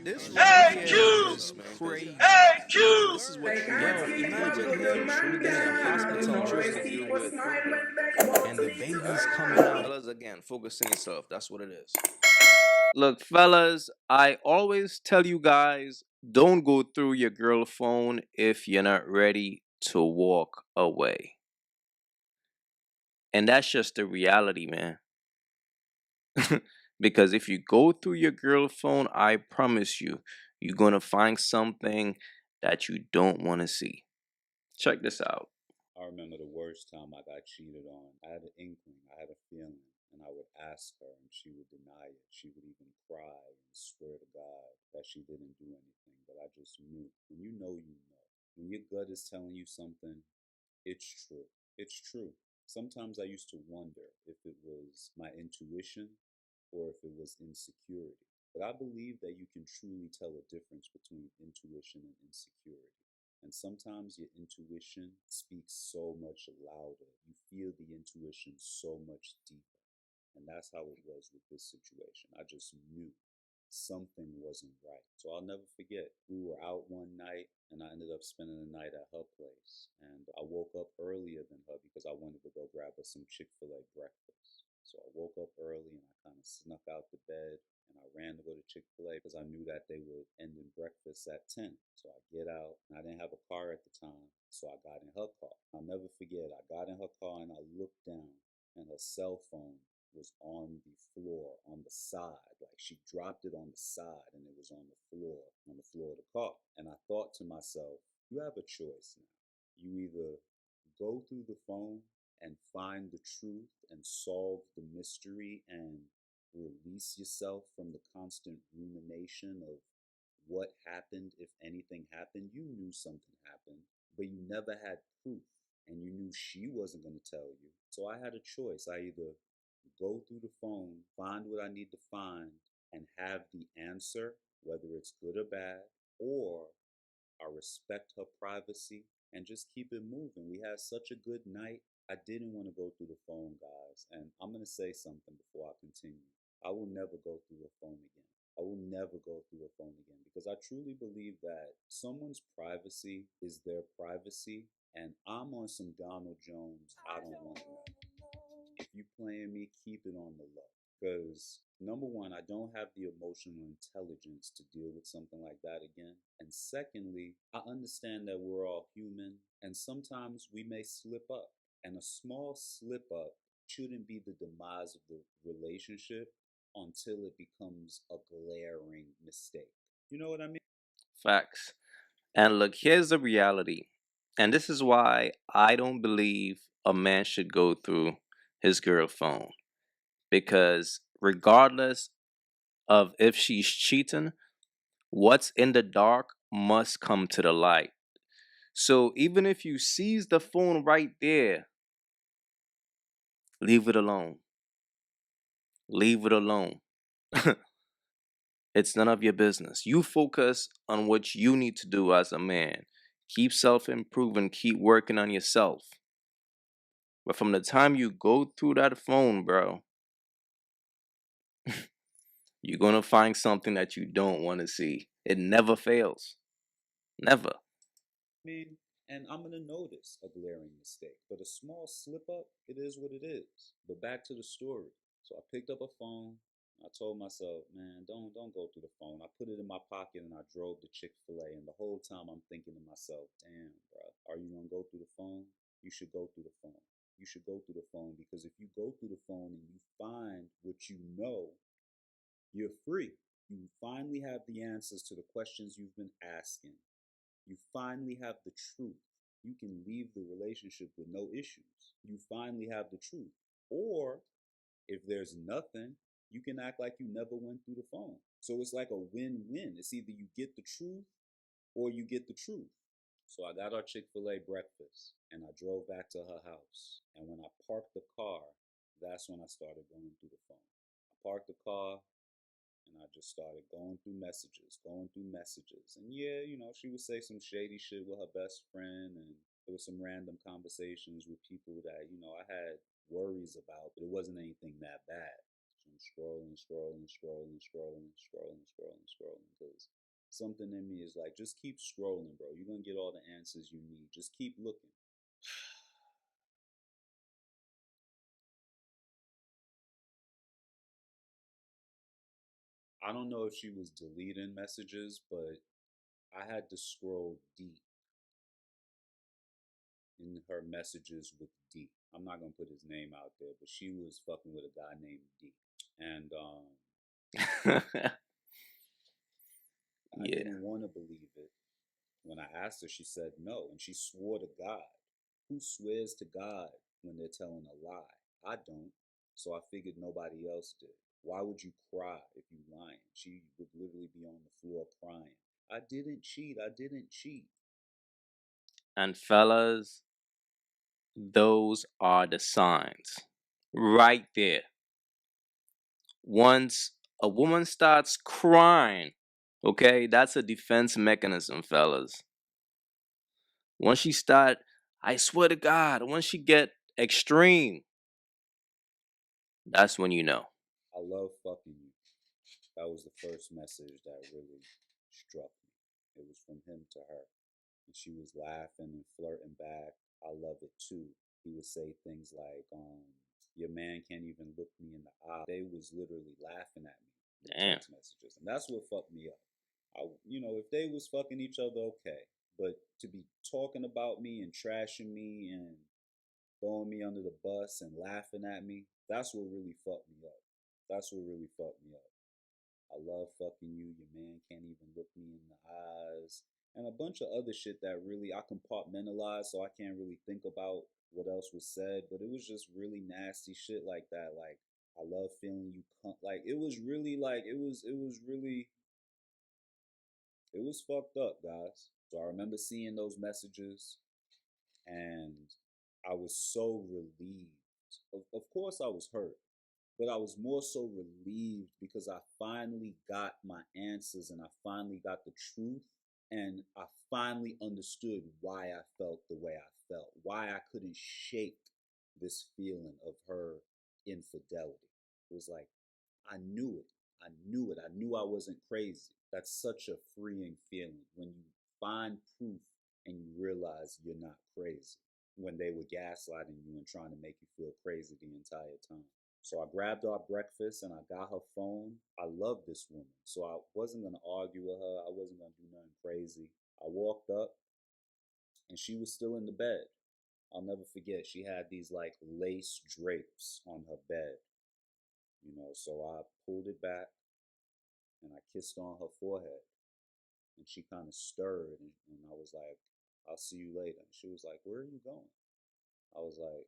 This right here AyeQ! is crazy. AyeQ! This is what, yo, imagine him in a hospital room and the baby's coming out. Fellas, again, focus on yourself. That's what it is. Look, fellas, I always tell you guys don't go through your girl phone if you're not ready to walk away. And that's just the reality, man. Because if you go through your girl phone, I promise you, you're going to find something that you don't want to see. Check this out. I remember the worst time I got cheated on. I had an inkling, I had a feeling, and I would ask her and she would deny it. She would even cry and swear to God that she didn't do anything, but I just knew. When you know, you know. When your gut is telling you something, it's true. It's true. Sometimes I used to wonder if it was my intuition or if it was insecurity. But I believe that you can truly tell a difference between intuition and insecurity. And sometimes your intuition speaks so much louder. You feel the intuition so much deeper. And that's how it was with this situation. I just knew something wasn't right. So I'll never forget. We were out one night and I ended up spending the night at her place. And I woke up earlier than her because I wanted to go grab her some Chick-fil-A breakfast. So I woke up early and I kind of snuck out the bed and I ran to go to Chick-fil-A because I knew that they were ending breakfast at 10. So I get out and I didn't have a car at the time. So I got in her car. I'll never forget. I got in her car and I looked down and her cell phone was on the floor on the side. Like she dropped it on the side and it was on the floor of the car. And I thought to myself, you have a choice now. You either go through the phone and find the truth and solve the mystery and release yourself from the constant rumination of what happened, if anything happened. You knew something happened, but you never had proof and you knew she wasn't going to tell you. So I had a choice. I either go through the phone, find what I need to find, and have the answer, whether it's good or bad, or I respect her privacy and just keep it moving. We had such a good night. I didn't want to go through the phone, guys. And I'm going to say something before I continue. I will never go through a phone again. I will never go through a phone again because I truly believe that someone's privacy is their privacy. And I'm on some Donald Jones, I don't want to know. If you playing me, keep it on the low. Because number one, I don't have the emotional intelligence to deal with something like that again. And secondly, I understand that we're all human and sometimes we may slip up. And a small slip up shouldn't be the demise of the relationship until it becomes a glaring mistake. You know what I mean? Facts. And look, here's the reality. And this is why I don't believe a man should go through his girl phone. Because regardless of if she's cheating, what's in the dark must come to the light. So even if you seize the phone right there, leave it alone. Leave it alone. It's none of your business. You focus on what you need to do as a man. Keep self improving, keep working on yourself. But from the time you go through that phone, bro, you're going to find something that you don't want to see. It never fails. Never. mean, and I'm gonna notice a glaring mistake, but a small slip up, it is what it is. But back to the story. So I picked up a phone. I told myself, man, don't go through the phone. I put it in my pocket and I drove to Chick-fil-A. And the whole time I'm thinking to myself, damn, bro, are you gonna go through the phone? You should go through the phone. You should go through the phone because if you go through the phone and you find what you know, you're free. You finally have the answers to the questions you've been asking. You finally have the truth. You can leave the relationship with no issues. You finally have the truth. Or if there's nothing, you can act like you never went through the phone. So it's like a win win. It's either you get the truth or you get the truth. So I got our Chick-fil-A breakfast and I drove back to her house. And when I parked the car, that's when I started going through the phone. I parked the car, and I just started going through messages. And yeah, she would say some shady shit with her best friend, and there was some random conversations with people that, I had worries about, but it wasn't anything that bad. scrolling, scrolling, scrolling, scrolling, scrolling, scrolling, scrolling. Because something in me is like, just keep scrolling, bro. You're gonna get all the answers you need. Just keep looking. I don't know if she was deleting messages, but I had to scroll deep in her messages with D. I'm not gonna put his name out there, but she was fucking with a guy named D. And I Yeah. didn't want to believe it. When I asked her, she said no, and she swore to God. Who swears to God when they're telling a lie? I don't. So I figured nobody else did. Why would you cry if you lying? She would literally be on the floor crying. I didn't cheat. I didn't cheat. And fellas, those are the signs. Right there. Once a woman starts crying, okay, that's a defense mechanism, fellas. Once she start, I swear to God, once she get extreme, that's when you know. I love fucking you. That was the first message that really struck me. It was from him to her. And she was laughing and flirting back. I love it too. He would say things like, your man can't even look me in the eye. They was literally laughing at me in the Damn. text messages. And that's what fucked me up. If they was fucking each other, okay. But to be talking about me and trashing me and throwing me under the bus and laughing at me, that's what really fucked me up. That's what really fucked me up. I love fucking you. Your man can't even look me in the eyes. And a bunch of other shit that really I compartmentalized, so I can't really think about what else was said. But it was just really nasty shit like that. Like, I love feeling you like it was really like it was really it was fucked up, guys. So I remember seeing those messages and I was so relieved. Of course I was hurt, but I was more so relieved because I finally got my answers and I finally got the truth and I finally understood why I felt the way I felt, why I couldn't shake this feeling of her infidelity. It was like, I knew it. I knew it. I knew I wasn't crazy. That's such a freeing feeling when you find proof and you realize you're not crazy when they were gaslighting you and trying to make you feel crazy the entire time. So I grabbed our breakfast and I got her phone. I love this woman. So I wasn't going to argue with her. I wasn't going to do nothing crazy. I walked up and she was still in the bed. I'll never forget. She had these like lace drapes on her bed. So I pulled it back and I kissed on her forehead. And she kind of stirred and I was like, I'll see you later. And she was like, where are you going? I was like,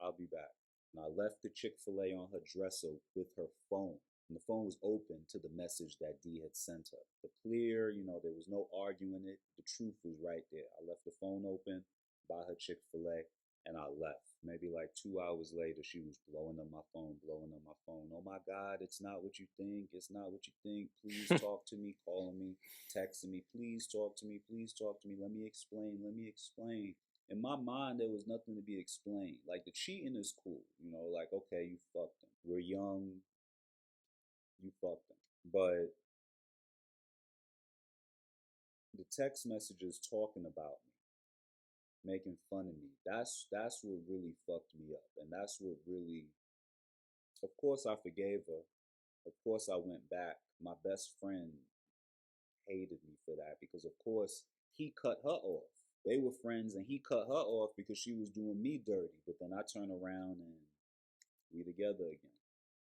I'll be back. And I left the Chick-fil-A on her dresser with her phone. And the phone was open to the message that D had sent her. The clear, there was no arguing it. The truth was right there. I left the phone open by her Chick-fil-A and I left. Maybe like 2 hours later, she was blowing up my phone, blowing up my phone. Oh my God, it's not what you think. It's not what you think. Please talk to me, calling me, texting me. Please talk to me. Please talk to me. Let me explain. Let me explain. In my mind, there was nothing to be explained. Like the cheating is cool, like okay, you fucked him. We're young, you fucked him. But the text messages talking about me, making fun of me, that's what really fucked me up. And that's what really, of course I forgave her. Of course I went back. My best friend hated me for that because of course he cut her off. They were friends and he cut her off because she was doing me dirty. But then I turn around and we together again.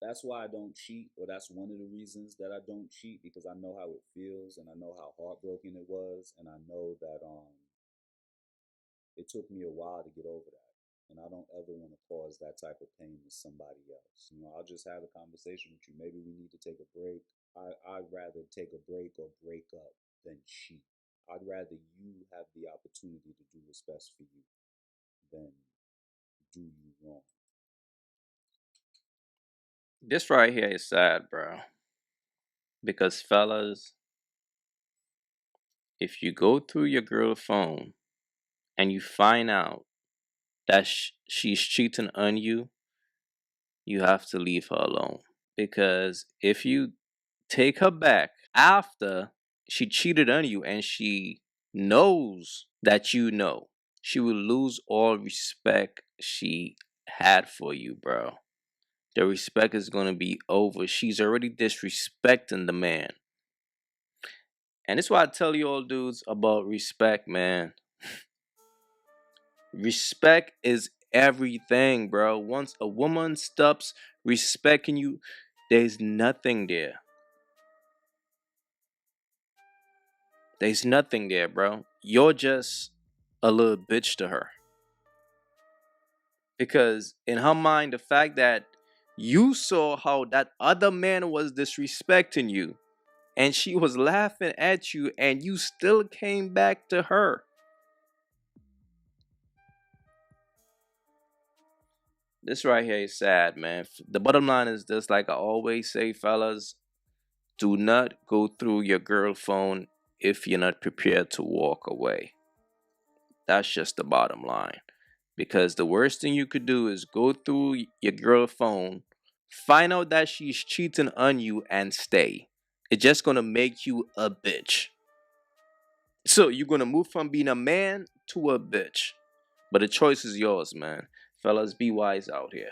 That's why I don't cheat, or that's one of the reasons that I don't cheat because I know how it feels and I know how heartbroken it was, and I know that it took me a while to get over that. And I don't ever want to cause that type of pain to somebody else. I'll just have a conversation with you. Maybe we need to take a break. I'd rather take a break or break up than cheat. I'd rather you have the opportunity to do what's best for you than do you wrong. This right here is sad, bro. Because fellas, if you go through your girl's phone and you find out that she's cheating on you, you have to leave her alone. Because if you take her back after she cheated on you and she knows that you know, she will lose all respect she had for you, bro. The respect is going to be over. She's already disrespecting the man. And that's why I tell you all dudes about respect, man. Respect is everything, bro. Once a woman stops respecting you, there's nothing there. There's nothing there, bro. You're just a little bitch to her. Because in her mind, the fact that you saw how that other man was disrespecting you and she was laughing at you and you still came back to her. This right here is sad, man. The bottom line is this, like I always say, fellas, do not go through your girl phone if you're not prepared to walk away. That's just the bottom line. Because the worst thing you could do is go through your girl phone, find out that she's cheating on you, and stay. It's just gonna make you a bitch. So you're gonna move from being a man to a bitch. But the choice is yours, man. Fellas, be wise out here.